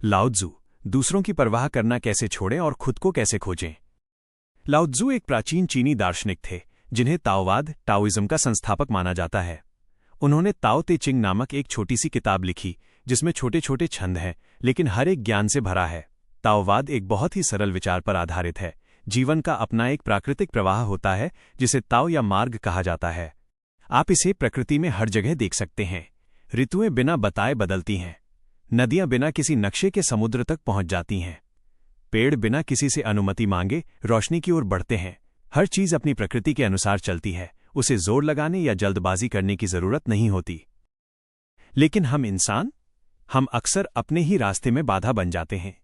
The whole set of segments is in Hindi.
लाओ त्ज़ू, दूसरों की परवाह करना कैसे छोड़ें और खुद को कैसे खोजें। लाओ त्ज़ू एक प्राचीन चीनी दार्शनिक थे जिन्हें ताओवाद टाओइज्म का संस्थापक माना जाता है। उन्होंने ताओ ते चिंग नामक एक छोटी सी किताब लिखी जिसमें छोटे छोटे छंद हैं लेकिन हर एक ज्ञान से भरा है। ताओवाद एक बहुत ही सरल विचार पर आधारित है। जीवन का अपना एक प्राकृतिक प्रवाह होता है जिसे ताओ या मार्ग कहा जाता है। आप इसे प्रकृति में हर जगह देख सकते हैं। ऋतुएं बिना बताए बदलती हैं। नदियां बिना किसी नक्शे के समुद्र तक पहुंच जाती हैं। पेड़ बिना किसी से अनुमति मांगे रोशनी की ओर बढ़ते हैं। हर चीज अपनी प्रकृति के अनुसार चलती है, उसे जोर लगाने या जल्दबाजी करने की जरूरत नहीं होती। लेकिन हम इंसान, हम अक्सर अपने ही रास्ते में बाधा बन जाते हैं।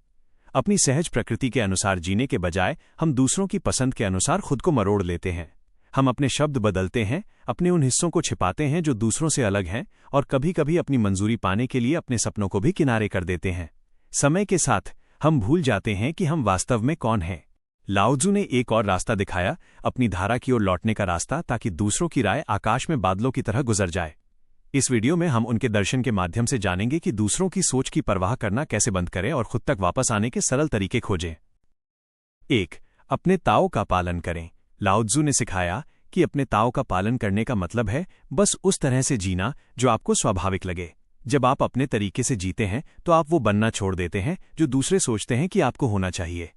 अपनी सहज प्रकृति के अनुसार जीने के बजाय हम दूसरों की पसंद के अनुसार खुद को मरोड़ लेते हैं। हम अपने शब्द बदलते हैं, अपने उन हिस्सों को छिपाते हैं जो दूसरों से अलग हैं, और कभी कभी अपनी मंजूरी पाने के लिए अपने सपनों को भी किनारे कर देते हैं। समय के साथ हम भूल जाते हैं कि हम वास्तव में कौन हैं। लाओ त्ज़ू ने एक और रास्ता दिखाया, अपनी धारा की ओर लौटने का रास्ता, ताकि दूसरों की राय आकाश में बादलों की तरह गुजर जाए। इस वीडियो में हम उनके दर्शन के माध्यम से जानेंगे कि दूसरों की सोच की परवाह करना कैसे बंद करें और खुद तक वापस आने के सरल तरीके खोजें। 1. अपने ताओ का पालन करें। लाओ त्ज़ू ने सिखाया कि अपने ताओ का पालन करने का मतलब है बस उस तरह से जीना जो आपको स्वाभाविक लगे। जब आप अपने तरीके से जीते हैं तो आप वो बनना छोड़ देते हैं जो दूसरे सोचते हैं कि आपको होना चाहिए।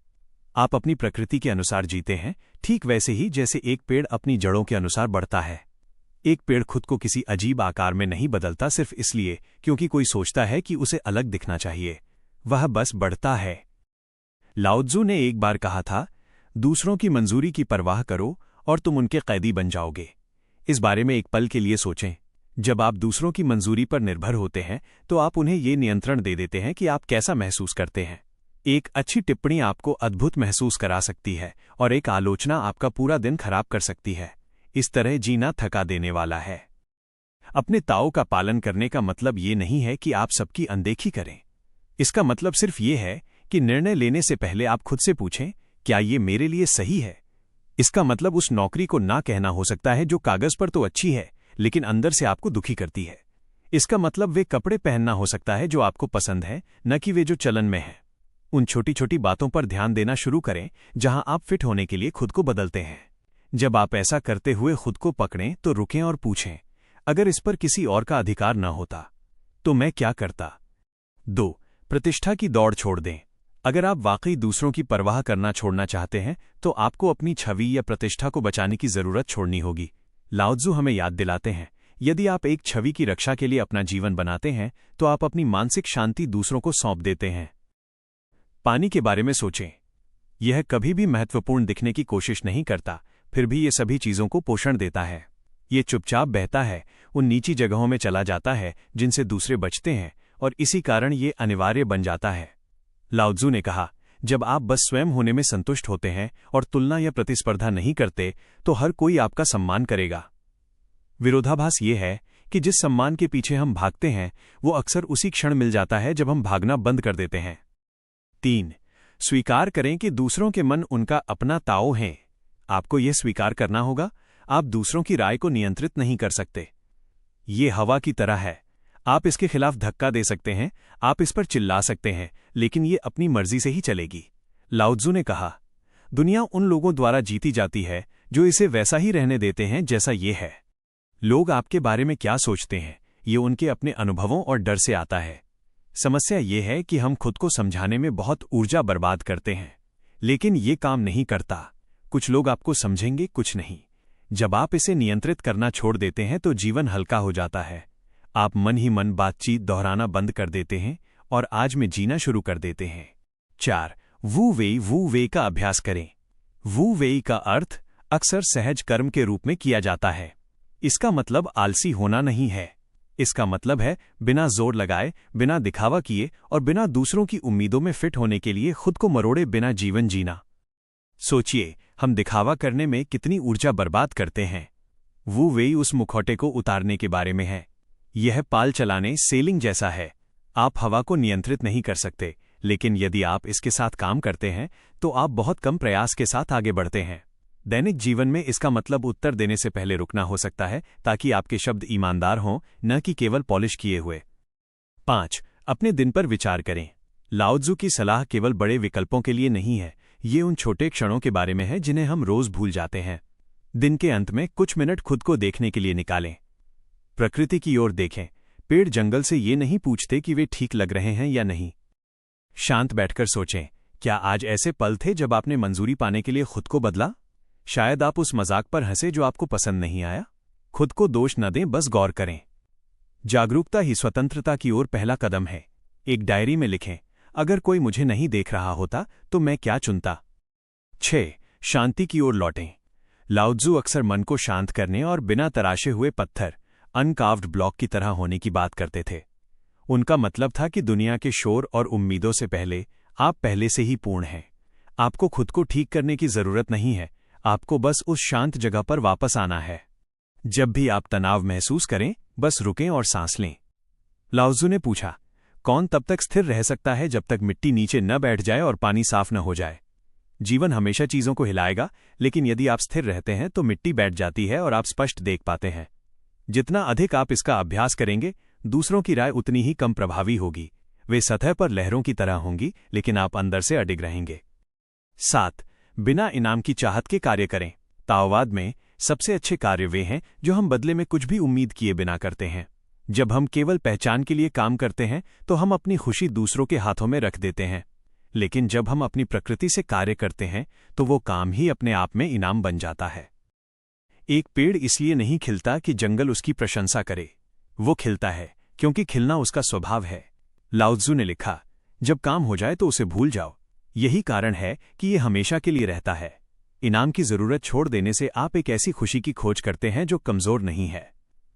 आप अपनी प्रकृति के अनुसार जीते हैं, ठीक वैसे ही जैसे एक पेड़ अपनी जड़ों के अनुसार बढ़ता है। एक पेड़ खुद को किसी अजीब आकार में नहीं बदलता सिर्फ इसलिए क्योंकि कोई सोचता है कि उसे अलग दिखना चाहिए। वह बस बढ़ता है। लाओ त्ज़ू ने एक बार कहा था, दूसरों की मंजूरी की परवाह करो और तुम उनके कैदी बन जाओगे। इस बारे में एक पल के लिए सोचें। जब आप दूसरों की मंजूरी पर निर्भर होते हैं तो आप उन्हें ये नियंत्रण दे देते हैं कि आप कैसा महसूस करते हैं। एक अच्छी टिप्पणी आपको अद्भुत महसूस करा सकती है और एक आलोचना आपका पूरा दिन खराब कर सकती है। इस तरह जीना थका देने वाला है। अपने ताओ का पालन करने का मतलब ये नहीं है कि आप सबकी अनदेखी करें। इसका मतलब सिर्फ ये है कि निर्णय लेने से पहले आप खुद से पूछें, क्या ये मेरे लिए सही है। इसका मतलब उस नौकरी को ना कहना हो सकता है जो कागज पर तो अच्छी है लेकिन अंदर से आपको दुखी करती है। इसका मतलब वे कपड़े पहनना हो सकता है जो आपको पसंद है, न कि वे जो चलन में हैं। उन छोटी छोटी बातों पर ध्यान देना शुरू करें जहां आप फिट होने के लिए खुद को बदलते हैं। जब आप ऐसा करते हुए खुद को पकड़ें तो रुकें और पूछें, अगर इस पर किसी और का अधिकार न होता तो मैं क्या करता। 2. प्रतिष्ठा की दौड़ छोड़ दें। अगर आप वाकई दूसरों की परवाह करना छोड़ना चाहते हैं तो आपको अपनी छवि या प्रतिष्ठा को बचाने की जरूरत छोड़नी होगी। लाओ त्ज़ू हमें याद दिलाते हैं, यदि आप एक छवि की रक्षा के लिए अपना जीवन बनाते हैं तो आप अपनी मानसिक शांति दूसरों को सौंप देते हैं। पानी के बारे में सोचें। यह कभी भी महत्वपूर्ण दिखने की कोशिश नहीं करता, फिर भी ये सभी चीजों को पोषण देता है। ये चुपचाप बहता है, उन नीची जगहों में चला जाता है जिनसे दूसरे बचते हैं, और इसी कारण ये अनिवार्य बन जाता है। लाओ त्ज़ू ने कहा, जब आप बस स्वयं होने में संतुष्ट होते हैं और तुलना या प्रतिस्पर्धा नहीं करते तो हर कोई आपका सम्मान करेगा। विरोधाभास ये है कि जिस सम्मान के पीछे हम भागते हैं वो अक्सर उसी क्षण मिल जाता है जब हम भागना बंद कर देते हैं। 3. स्वीकार करें कि दूसरों के मन उनका अपना ताओ हैं। आपको यह स्वीकार करना होगा, आप दूसरों की राय को नियंत्रित नहीं कर सकते। ये हवा की तरह है, आप इसके खिलाफ धक्का दे सकते हैं, आप इस पर चिल्ला सकते हैं, लेकिन ये अपनी मर्जी से ही चलेगी। लाओ त्ज़ू ने कहा, दुनिया उन लोगों द्वारा जीती जाती है जो इसे वैसा ही रहने देते हैं जैसा ये है। लोग आपके बारे में क्या सोचते हैं ये उनके अपने अनुभवों और डर से आता है। समस्या ये है कि हम खुद को समझाने में बहुत ऊर्जा बर्बाद करते हैं, लेकिन ये काम नहीं करता। कुछ लोग आपको समझेंगे, कुछ नहीं। जब आप इसे नियंत्रित करना छोड़ देते हैं तो जीवन हल्का हो जाता है। आप मन ही मन बातचीत दोहराना बंद कर देते हैं और आज में जीना शुरू कर देते हैं। 4. वू वेई का अभ्यास करें। वू वेई का अर्थ अक्सर सहज कर्म के रूप में किया जाता है। इसका मतलब आलसी होना नहीं है। इसका मतलब है बिना जोर लगाए, बिना दिखावा किए और बिना दूसरों की उम्मीदों में फिट होने के लिए खुद को मरोड़े बिना जीवन जीना। सोचिए, हम दिखावा करने में कितनी ऊर्जा बर्बाद करते हैं। वू वेई उस मुखौटे को उतारने के बारे में है। यह पाल चलाने सेलिंग जैसा है। आप हवा को नियंत्रित नहीं कर सकते, लेकिन यदि आप इसके साथ काम करते हैं तो आप बहुत कम प्रयास के साथ आगे बढ़ते हैं। दैनिक जीवन में इसका मतलब उत्तर देने से पहले रुकना हो सकता है ताकि आपके शब्द ईमानदार हों, न कि केवल पॉलिश किए हुए। 5. अपने दिन पर विचार करें। लाओत्ज़ु की सलाह केवल बड़े विकल्पों के लिए नहीं है, ये उन छोटे क्षणों के बारे में है जिन्हें हम रोज भूल जाते हैं। दिन के अंत में कुछ मिनट खुद को देखने के लिए निकालें। प्रकृति की ओर देखें। पेड़ जंगल से ये नहीं पूछते कि वे ठीक लग रहे हैं या नहीं। शांत बैठकर सोचें, क्या आज ऐसे पल थे जब आपने मंजूरी पाने के लिए खुद को बदला? शायद आप उस मजाक पर हंसे जो आपको पसंद नहीं आया। खुद को दोष न दें, बस गौर करें। जागरूकता ही स्वतंत्रता की ओर पहला कदम है। एक डायरी में लिखें, अगर कोई मुझे नहीं देख रहा होता तो मैं क्या चुनता। 6. शांति की ओर लौटें। लाओत्ज़ु अक्सर मन को शांत करने और बिना तराशे हुए पत्थर, अनकार्व्ड ब्लॉक की तरह होने की बात करते थे। उनका मतलब था कि दुनिया के शोर और उम्मीदों से पहले आप पहले से ही पूर्ण हैं। आपको खुद को ठीक करने की जरूरत नहीं है, आपको बस उस शांत जगह पर वापस आना है। जब भी आप तनाव महसूस करें, बस रुकें और सांस लें। लाओत्ज़ु ने पूछा, कौन तब तक स्थिर रह सकता है जब तक मिट्टी नीचे न बैठ जाए और पानी साफ न हो जाए? जीवन हमेशा चीजों को हिलाएगा, लेकिन यदि आप स्थिर रहते हैं तो मिट्टी बैठ जाती है और आप स्पष्ट देख पाते हैं। जितना अधिक आप इसका अभ्यास करेंगे, दूसरों की राय उतनी ही कम प्रभावी होगी। वे सतह पर लहरों की तरह होंगी, लेकिन आप अंदर से अडिग रहेंगे। 7. बिना इनाम की चाहत के कार्य करें। ताओवाद में सबसे अच्छे कार्य वे हैं जो हम बदले में कुछ भी उम्मीद किए बिना करते हैं। जब हम केवल पहचान के लिए काम करते हैं तो हम अपनी खुशी दूसरों के हाथों में रख देते हैं, लेकिन जब हम अपनी प्रकृति से कार्य करते हैं तो वो काम ही अपने आप में इनाम बन जाता है। एक पेड़ इसलिए नहीं खिलता कि जंगल उसकी प्रशंसा करे, वो खिलता है क्योंकि खिलना उसका स्वभाव है। लाओत्ज़ु ने लिखा, जब काम हो जाए तो उसे भूल जाओ। यही कारण है कि ये हमेशा के लिए रहता है। इनाम की जरूरत छोड़ देने से आप एक ऐसी खुशी की खोज करते हैं जो कमजोर नहीं है।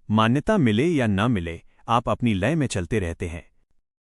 मान्यता मिले या न मिले, आप अपनी लय में चलते रहते हैं।